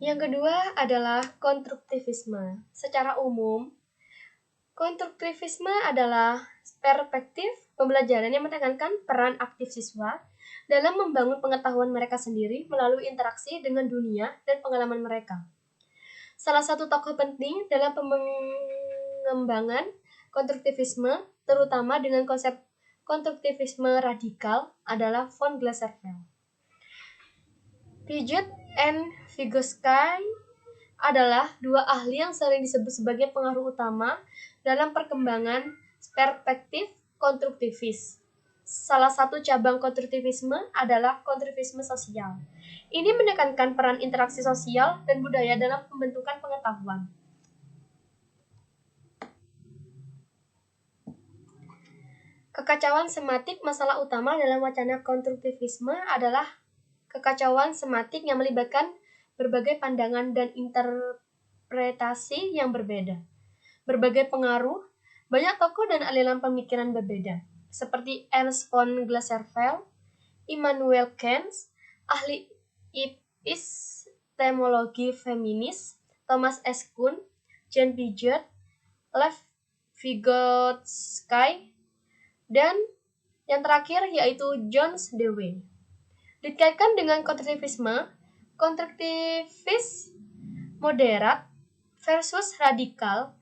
Yang kedua adalah konstruktivisme. Secara umum, konstruktivisme adalah perspektif pembelajaran yang menekankan peran aktif siswa dalam membangun pengetahuan mereka sendiri melalui interaksi dengan dunia dan pengalaman mereka. Salah satu tokoh penting dalam pengembangan konstruktivisme, terutama dengan konsep konstruktivisme radikal, adalah von Glaserfeld. Piaget and Vygotsky adalah dua ahli yang sering disebut sebagai pengaruh utama dalam perkembangan perspektif konstruktivis. Salah satu cabang konstruktivisme adalah konstruktivisme sosial. Ini menekankan peran interaksi sosial dan budaya dalam pembentukan pengetahuan. Kekacauan sematik. Masalah utama dalam wacana konstruktivisme adalah kekacauan sematik yang melibatkan berbagai pandangan dan interpretasi yang berbeda. Berbagai pengaruh, banyak tokoh dan aliran pemikiran berbeda, seperti Ernst von Glaserfeld, Immanuel Kant, ahli epistemologi feminis, Thomas S. Kuhn, Jean Piaget, Lev Vygotsky, dan yang terakhir yaitu John Dewey. Dikaitkan dengan konstruktivisme, konstruktivis moderat versus radikal,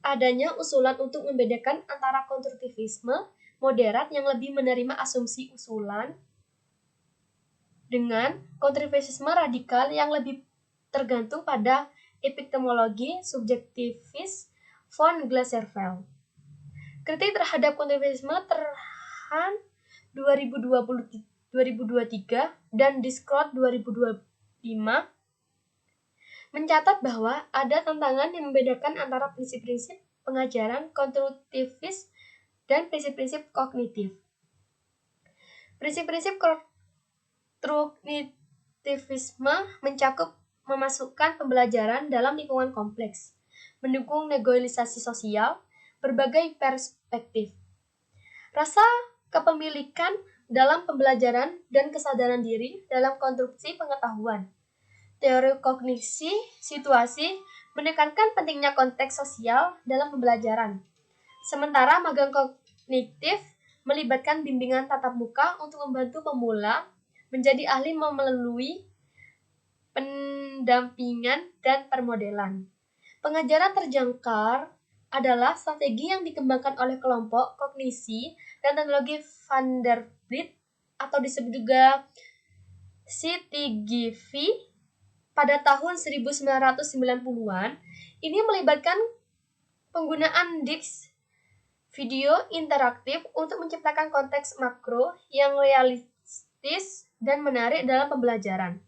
adanya usulan untuk membedakan antara konstruktivisme moderat yang lebih menerima asumsi usulan dengan konstruktivisme radikal yang lebih tergantung pada epistemologi subjektivis von Glaserfeld. Kritik terhadap konstruktivisme Terhan 2023 dan Discord 2025 mencatat bahwa ada tantangan yang membedakan antara prinsip-prinsip pengajaran konstruktivis dan prinsip-prinsip kognitif. Prinsip-prinsip konstruktivisme mencakup memasukkan pembelajaran dalam lingkungan kompleks, mendukung negosiasi sosial, berbagai perspektif, rasa kepemilikan dalam pembelajaran dan kesadaran diri dalam konstruksi pengetahuan. Teori kognisi situasi menekankan pentingnya konteks sosial dalam pembelajaran. Sementara magang kognitif melibatkan bimbingan tatap muka untuk membantu pemula menjadi ahli melalui pendampingan dan permodelan. Pengajaran terjangkar adalah strategi yang dikembangkan oleh kelompok kognisi dan teknologi Vanderbilt atau disebut juga CTGV pada tahun 1990-an. Ini melibatkan penggunaan disk video interaktif untuk menciptakan konteks makro yang realistis dan menarik dalam pembelajaran.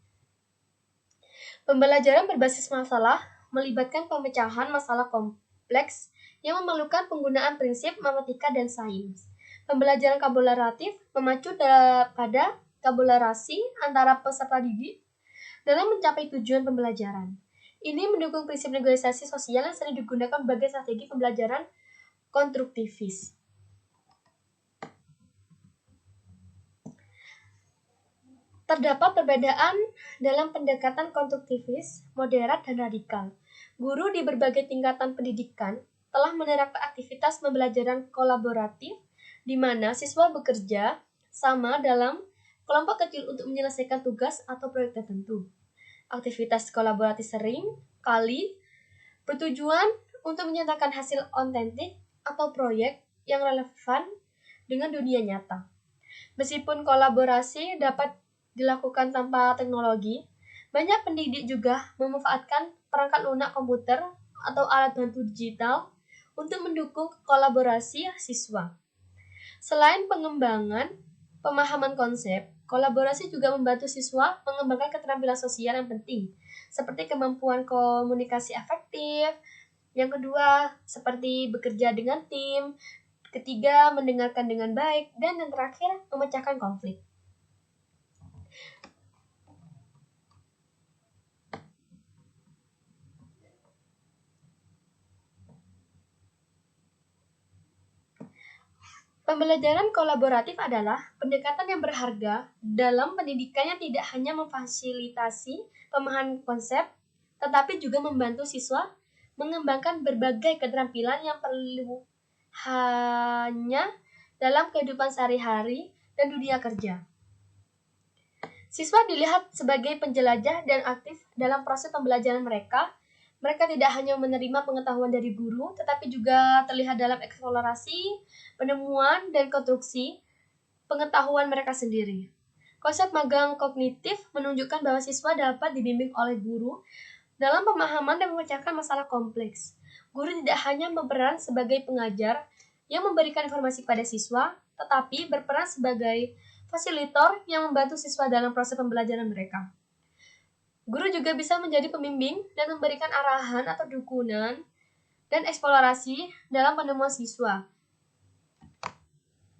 Pembelajaran berbasis masalah melibatkan pemecahan masalah kompleks yang memerlukan penggunaan prinsip matematika dan sains. Pembelajaran kolaboratif memacu pada kolaborasi antara peserta didik dalam mencapai tujuan pembelajaran. Ini mendukung prinsip negosiasi sosial yang sering digunakan sebagai strategi pembelajaran konstruktivis. Terdapat perbedaan dalam pendekatan konstruktivis, moderat, dan radikal. Guru di berbagai tingkatan pendidikan telah menerapkan aktivitas pembelajaran kolaboratif di mana siswa bekerja sama dalam kelompok kecil untuk menyelesaikan tugas atau proyek tertentu. Aktivitas kolaboratif sering kali bertujuan untuk menyatakan hasil otentik atau proyek yang relevan dengan dunia nyata. Meskipun kolaborasi dapat dilakukan tanpa teknologi, banyak pendidik juga memanfaatkan perangkat lunak komputer atau alat bantu digital untuk mendukung kolaborasi siswa. Selain pengembangan pemahaman konsep, kolaborasi juga membantu siswa mengembangkan keterampilan sosial yang penting, seperti kemampuan komunikasi efektif. Yang kedua, seperti bekerja dengan tim. Ketiga, mendengarkan dengan baik. Dan yang terakhir, memecahkan konflik. Pembelajaran kolaboratif adalah pendekatan yang berharga dalam pendidikan yang tidak hanya memfasilitasi pemahaman konsep, tetapi juga membantu siswa mengembangkan berbagai keterampilan yang perlu hanya dalam kehidupan sehari-hari dan dunia kerja. Siswa dilihat sebagai penjelajah dan aktif dalam proses pembelajaran mereka. Mereka tidak hanya menerima pengetahuan dari guru, tetapi juga terlihat dalam eksplorasi, penemuan, dan konstruksi pengetahuan mereka sendiri. Konsep magang kognitif menunjukkan bahwa siswa dapat dibimbing oleh guru dalam pemahaman dan memecahkan masalah kompleks. Guru tidak hanya berperan sebagai pengajar yang memberikan informasi pada siswa, tetapi berperan sebagai fasilitator yang membantu siswa dalam proses pembelajaran mereka. Guru juga bisa menjadi pembimbing dan memberikan arahan atau dukungan dan eksplorasi dalam penemuan siswa.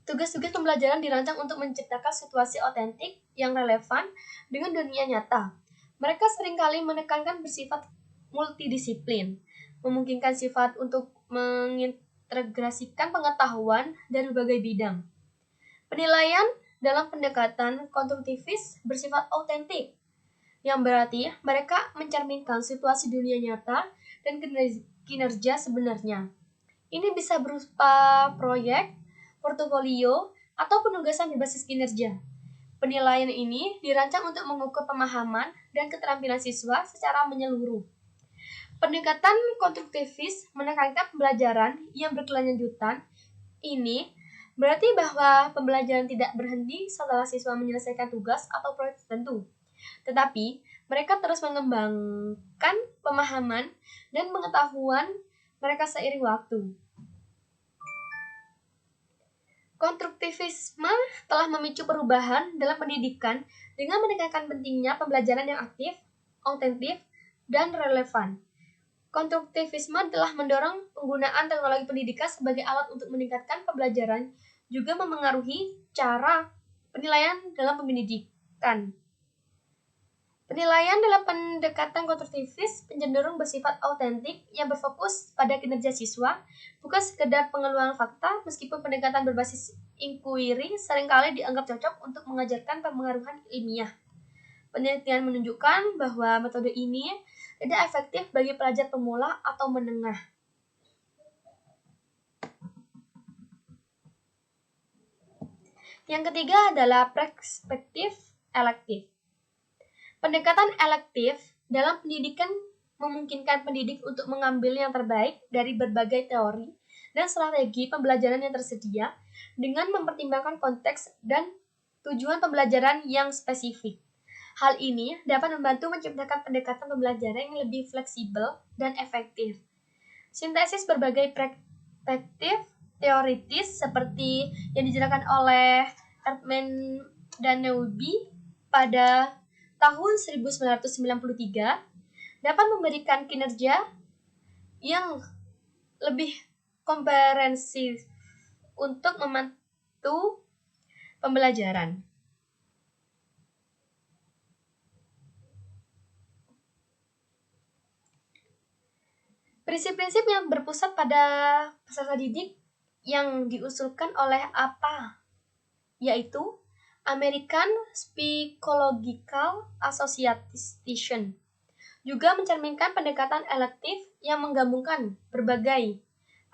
Tugas-tugas pembelajaran dirancang untuk menciptakan situasi otentik yang relevan dengan dunia nyata. Mereka seringkali menekankan bersifat multidisiplin, memungkinkan sifat untuk mengintegrasikan pengetahuan dari berbagai bidang. Penilaian dalam pendekatan konstruktivis bersifat autentik, yang berarti mereka mencerminkan situasi dunia nyata dan kinerja sebenarnya. Ini bisa berupa proyek, portofolio, atau penugasan berbasis kinerja. Penilaian ini dirancang untuk mengukur pemahaman dan keterampilan siswa secara menyeluruh. Pendekatan konstruktivis menekankan pembelajaran yang berkelanjutan. Ini berarti bahwa pembelajaran tidak berhenti setelah siswa menyelesaikan tugas atau proyek tertentu, tetapi mereka terus mengembangkan pemahaman dan pengetahuan mereka seiring waktu. Konstruktivisme telah memicu perubahan dalam pendidikan dengan menekankan pentingnya pembelajaran yang aktif, autentik, dan relevan. Konstruktivisme telah mendorong penggunaan teknologi pendidikan sebagai alat untuk meningkatkan pembelajaran, juga memengaruhi cara penilaian dalam pendidikan. Penilaian dalam pendekatan konstruktivis cenderung bersifat autentik yang berfokus pada kinerja siswa, bukan sekedar pengeluaran fakta, meskipun pendekatan berbasis inquiry seringkali dianggap cocok untuk mengajarkan pengaruhan ilmiah. Penelitian menunjukkan bahwa metode ini tidak efektif bagi pelajar pemula atau menengah. Yang ketiga adalah perspektif elektif. Pendekatan elektif dalam pendidikan memungkinkan pendidik untuk mengambil yang terbaik dari berbagai teori dan strategi pembelajaran yang tersedia dengan mempertimbangkan konteks dan tujuan pembelajaran yang spesifik. Hal ini dapat membantu menciptakan pendekatan pembelajaran yang lebih fleksibel dan efektif. Sintesis berbagai perspektif teoritis seperti yang dijelaskan oleh Erdmann dan Newby pada tahun 1993 dapat memberikan kinerja yang lebih komprehensif untuk membantu pembelajaran. Prinsip-prinsip yang berpusat pada peserta didik yang diusulkan oleh apa? Yaitu American Psychological Association juga mencerminkan pendekatan elektif yang menggabungkan berbagai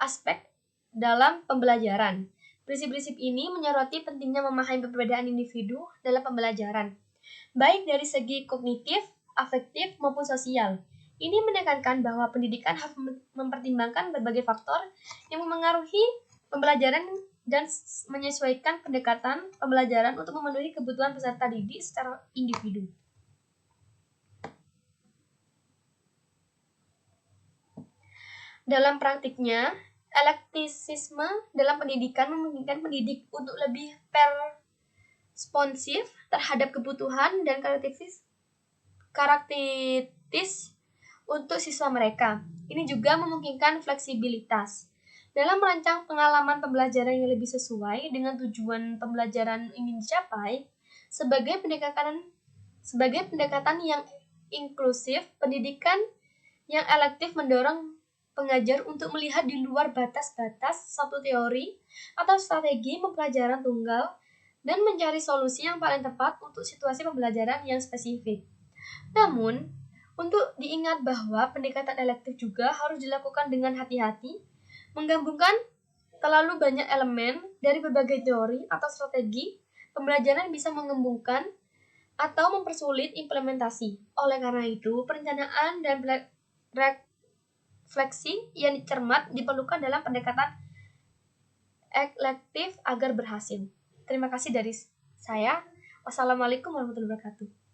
aspek dalam pembelajaran. Prinsip-prinsip ini menyoroti pentingnya memahami perbedaan individu dalam pembelajaran, baik dari segi kognitif, afektif, maupun sosial. Ini menekankan bahwa pendidikan harus mempertimbangkan berbagai faktor yang memengaruhi pembelajaran dan menyesuaikan pendekatan pembelajaran untuk memenuhi kebutuhan peserta didik secara individu. Dalam praktiknya, elektisisme dalam pendidikan memungkinkan pendidik untuk lebih responsif terhadap kebutuhan dan karakteristis untuk siswa mereka. Ini juga memungkinkan fleksibilitas dalam merancang pengalaman pembelajaran yang lebih sesuai dengan tujuan pembelajaran ingin dicapai. Sebagai pendekatan yang inklusif, pendidikan yang elektif mendorong pengajar untuk melihat di luar batas-batas satu teori atau strategi pembelajaran tunggal dan mencari solusi yang paling tepat untuk situasi pembelajaran yang spesifik. Namun, Untuk diingat bahwa pendekatan elektif juga harus dilakukan dengan hati-hati, menggabungkan terlalu banyak elemen dari berbagai teori atau strategi pembelajaran bisa mengembungkan atau mempersulit implementasi. Oleh karena itu, perencanaan dan refleksi yang cermat diperlukan dalam pendekatan elektif agar berhasil. Terima kasih dari saya. Wassalamualaikum warahmatullahi wabarakatuh.